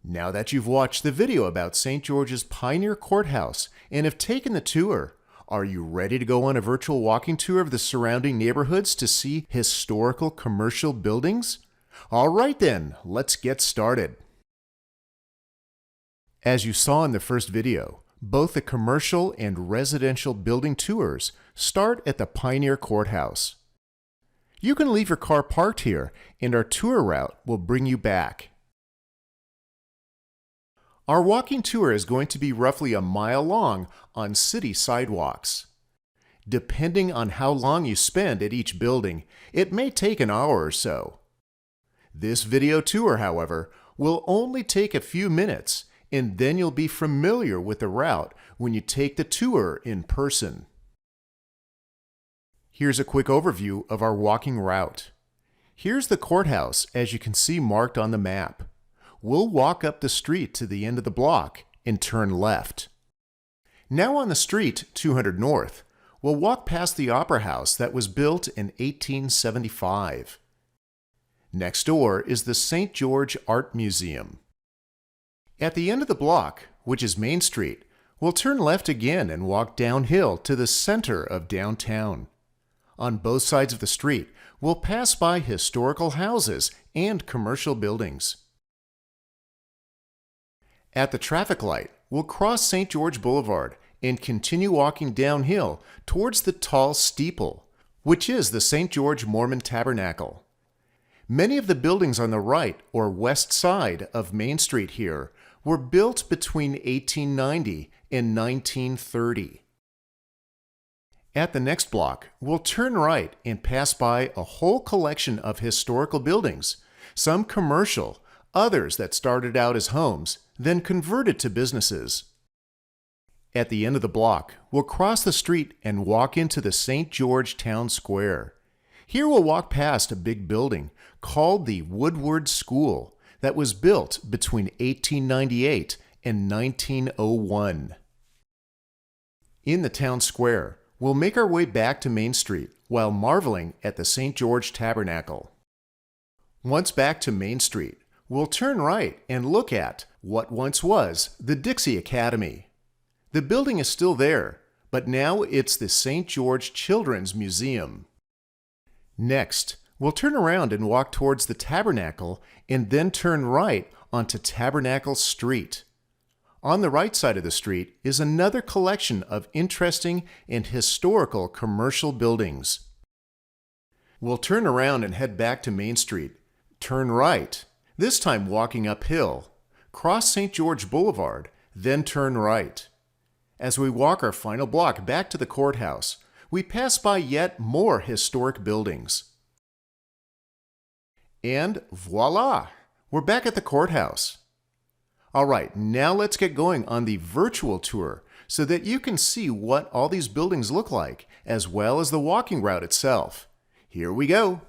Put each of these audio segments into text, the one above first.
Now that you've watched the video about St. George's Pioneer Courthouse and have taken the tour, are you ready to go on a virtual walking tour of the surrounding neighborhoods to see historical commercial buildings? All right then, let's get started. As you saw in the first video, both the commercial and residential building tours start at the Pioneer Courthouse. You can leave your car parked here and our tour route will bring you back. Our walking tour is going to be roughly a mile long on city sidewalks. Depending on how long you spend at each building, it may take an hour or so. This video tour, however, will only take a few minutes, and then you'll be familiar with the route when you take the tour in person. Here's a quick overview of our walking route. Here's the courthouse, as you can see marked on the map. We'll walk up the street to the end of the block and turn left. Now on the street 200 North, we'll walk past the Opera House that was built in 1875. Next door is the St. George Art Museum. At the end of the block, which is Main Street, we'll turn left again and walk downhill to the center of downtown. On both sides of the street, we'll pass by historical houses and commercial buildings. At the traffic light, we'll cross St. George Boulevard and continue walking downhill towards the tall steeple, which is the St. George Mormon Tabernacle. Many of the buildings on the right or west side of Main Street here were built between 1890 and 1930. At the next block, we'll turn right and pass by a whole collection of historical buildings, some commercial, others that started out as homes, then converted to businesses. At the end of the block, we'll cross the street and walk into the St. George Town Square. Here we'll walk past a big building called the Woodward School that was built between 1898 and 1901. In the town square, we'll make our way back to Main Street while marveling at the St. George Tabernacle. Once back to Main Street, we'll turn right and look at what once was the Dixie Academy. The building is still there, but now it's the St. George Children's Museum. Next, we'll turn around and walk towards the Tabernacle and then turn right onto Tabernacle Street. On the right side of the street is another collection of interesting and historical commercial buildings. We'll turn around and head back to Main Street, turn right, this time walking uphill, cross St. George Boulevard, then turn right. As we walk our final block back to the courthouse, we pass by yet more historic buildings. And voila! We're back at the courthouse. All right, now let's get going on the virtual tour so that you can see what all these buildings look like, as well as the walking route itself. Here we go.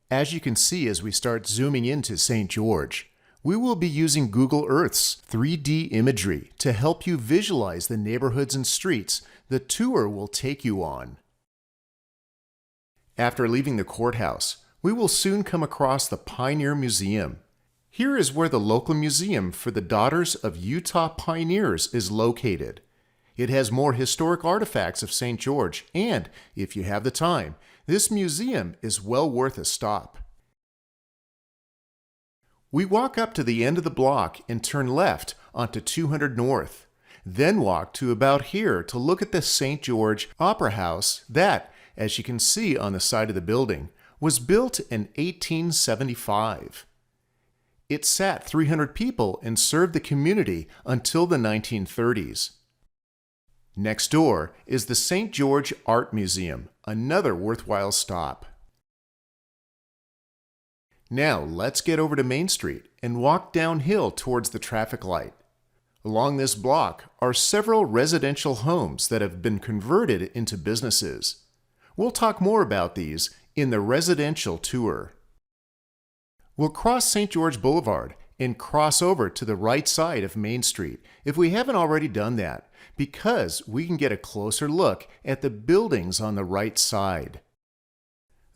As you can see as we start zooming into St. George, we will be using Google Earth's 3D imagery to help you visualize the neighborhoods and streets the tour will take you on. After leaving the courthouse, we will soon come across the Pioneer Museum. Here is where the local museum for the Daughters of Utah Pioneers is located. It has more historic artifacts of St. George, and if you have the time, this museum is well worth a stop. We walk up to the end of the block and turn left onto 200 North, then walk to about here to look at the St. George Opera House that, as you can see on the side of the building, was built in 1875. It sat 300 people and served the community until the 1930s. Next door is the St. George Art Museum, another worthwhile stop. Now let's get over to Main Street and walk downhill towards the traffic light. Along this block are several residential homes that have been converted into businesses. We'll talk more about these in the residential tour. We'll cross St. George Boulevard and cross over to the right side of Main Street if we haven't already done that, because we can get a closer look at the buildings on the right side.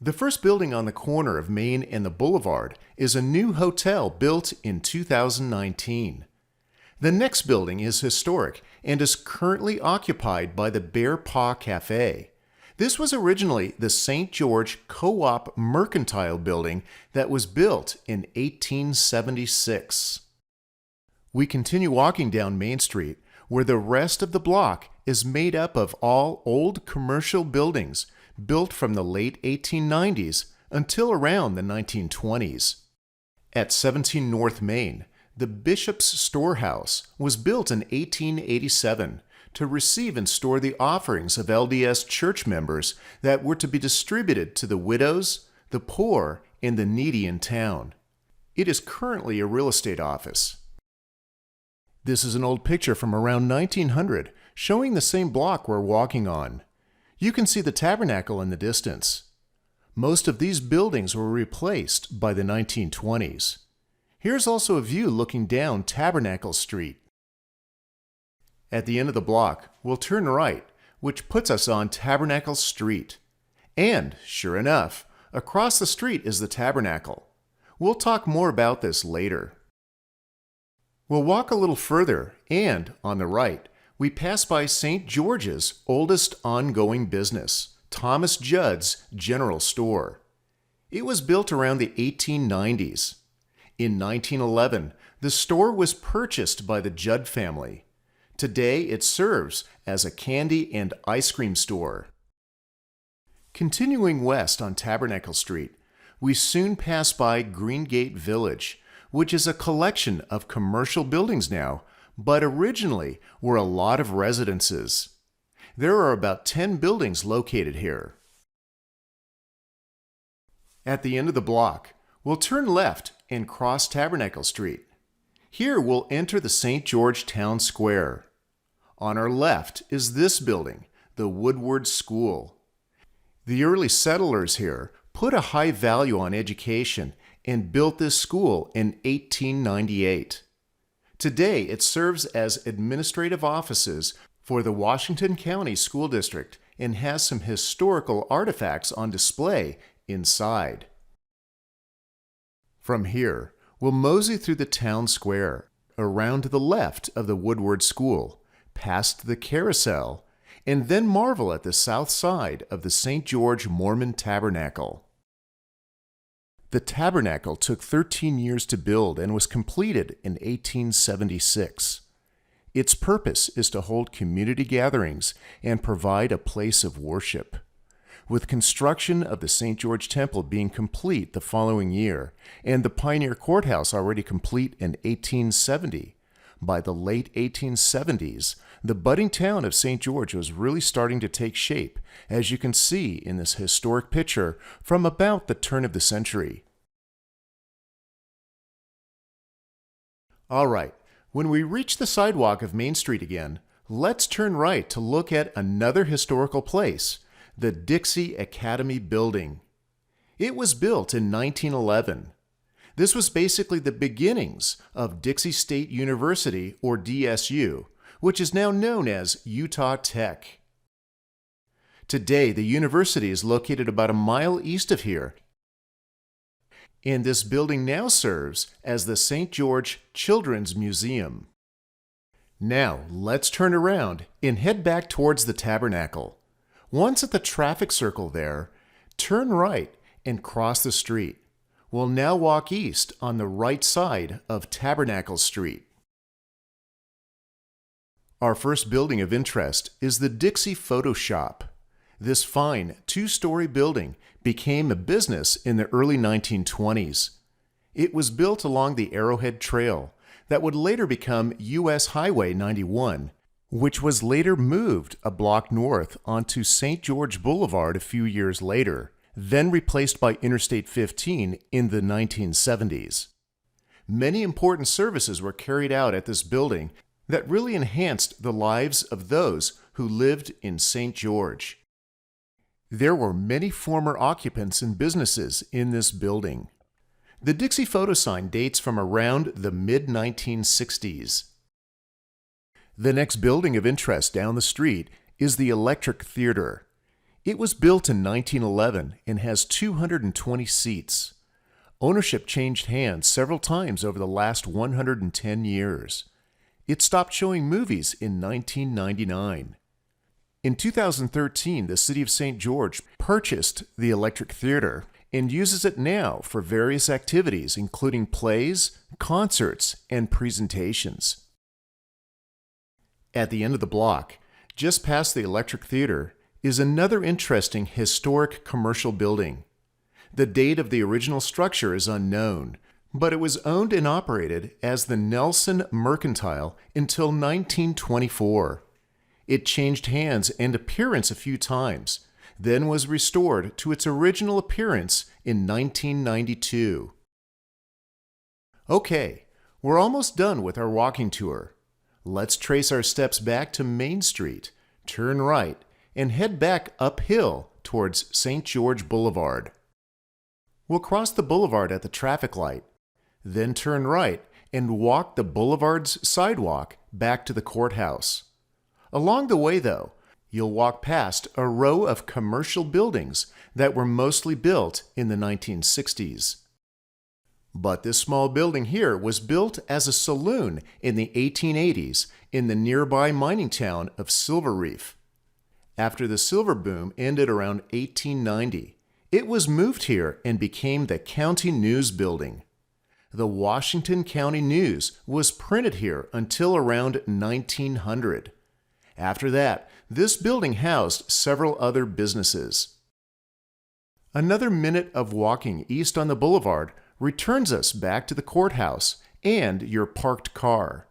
The first building on the corner of Main and the Boulevard is a new hotel built in 2019. The next building is historic and is currently occupied by the Bear Paw Cafe. This was originally the St. George Co-op Mercantile Building that was built in 1876. We continue walking down Main Street, where the rest of the block is made up of all old commercial buildings built from the late 1890s until around the 1920s. At 17 North Main, the Bishop's Storehouse was built in 1887 to receive and store the offerings of LDS church members that were to be distributed to the widows, the poor, and the needy in town. It is currently a real estate office. This is an old picture from around 1900 showing the same block we're walking on. You can see the Tabernacle in the distance. Most of these buildings were replaced by the 1920s. Here's also a view looking down Tabernacle Street. At the end of the block, we'll turn right, which puts us on Tabernacle Street. And, sure enough, across the street is the Tabernacle. We'll talk more about this later. We'll walk a little further, and, on the right, we pass by St. George's oldest ongoing business, Thomas Judd's General Store. It was built around the 1890s. In 1911, the store was purchased by the Judd family. Today, it serves as a candy and ice cream store. Continuing west on Tabernacle Street, we soon pass by Greengate Village, which is a collection of commercial buildings now, but originally were a lot of residences. There are about 10 buildings located here. At the end of the block, we'll turn left and cross Tabernacle Street. Here we'll enter the St. George Town Square. On our left is this building, the Woodward School. The early settlers here put a high value on education and built this school in 1898. Today, it serves as administrative offices for the Washington County School District and has some historical artifacts on display inside. From here, we'll mosey through the town square, around to the left of the Woodward School, past the Carousel, and then marvel at the south side of the St. George Mormon Tabernacle. The tabernacle took 13 years to build and was completed in 1876. Its purpose is to hold community gatherings and provide a place of worship. With construction of the St. George Temple being complete the following year and the Pioneer Courthouse already complete in 1870, by the late 1870s, the budding town of St. George was really starting to take shape, as you can see in this historic picture from about the turn of the century. All right, when we reach the sidewalk of Main Street again, let's turn right to look at another historical place, the Dixie Academy Building. It was built in 1911. This was basically the beginnings of Dixie State University, or DSU, which is now known as Utah Tech. Today, the university is located about a mile east of here, and this building now serves as the St. George Children's Museum. Now, let's turn around and head back towards the Tabernacle. Once at the traffic circle there, turn right and cross the street. We'll now walk east on the right side of Tabernacle Street. Our first building of interest is the Dixie Photo Shop. This fine two-story building became a business in the early 1920s. It was built along the Arrowhead Trail that would later become U.S. Highway 91, which was later moved a block north onto St. George Boulevard a few years later, then replaced by Interstate 15 in the 1970s. Many important services were carried out at this building that really enhanced the lives of those who lived in St. George. There were many former occupants and businesses in this building. The Dixie photo sign dates from around the mid-1960s. The next building of interest down the street is the Electric Theater. It was built in 1911 and has 220 seats. Ownership changed hands several times over the last 110 years. It stopped showing movies in 1999. In 2013, the City of St. George purchased the Electric Theater and uses it now for various activities, including plays, concerts, and presentations. At the end of the block, just past the Electric Theater, is another interesting historic commercial building. The date of the original structure is unknown, but it was owned and operated as the Nelson Mercantile until 1924. It changed hands and appearance a few times, then was restored to its original appearance in 1992. Okay, we're almost done with our walking tour. Let's trace our steps back to Main Street, turn right, and head back uphill towards St. George Boulevard. We'll cross the boulevard at the traffic light, then turn right and walk the boulevard's sidewalk back to the courthouse. Along the way, though, you'll walk past a row of commercial buildings that were mostly built in the 1960s. But this small building here was built as a saloon in the 1880s in the nearby mining town of Silver Reef. After the silver boom ended around 1890, it was moved here and became the County News Building. The Washington County News was printed here until around 1900. After that, this building housed several other businesses. Another minute of walking east on the boulevard returns us back to the courthouse and your parked car.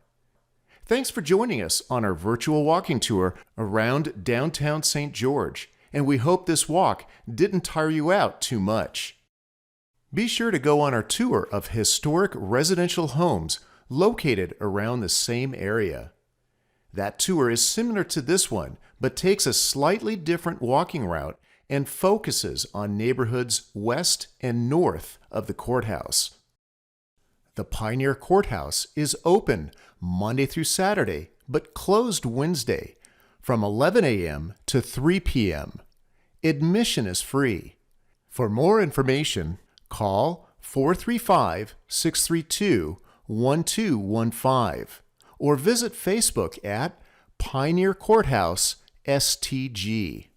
Thanks for joining us on our virtual walking tour around downtown St. George, and we hope this walk didn't tire you out too much. Be sure to go on our tour of historic residential homes located around the same area. That tour is similar to this one, but takes a slightly different walking route and focuses on neighborhoods west and north of the courthouse. The Pioneer Courthouse is open Monday through Saturday, but closed Wednesday from 11 a.m. to 3 p.m. Admission is free. For more information, call 435-632-1215 or visit Facebook at Pioneer Courthouse STG.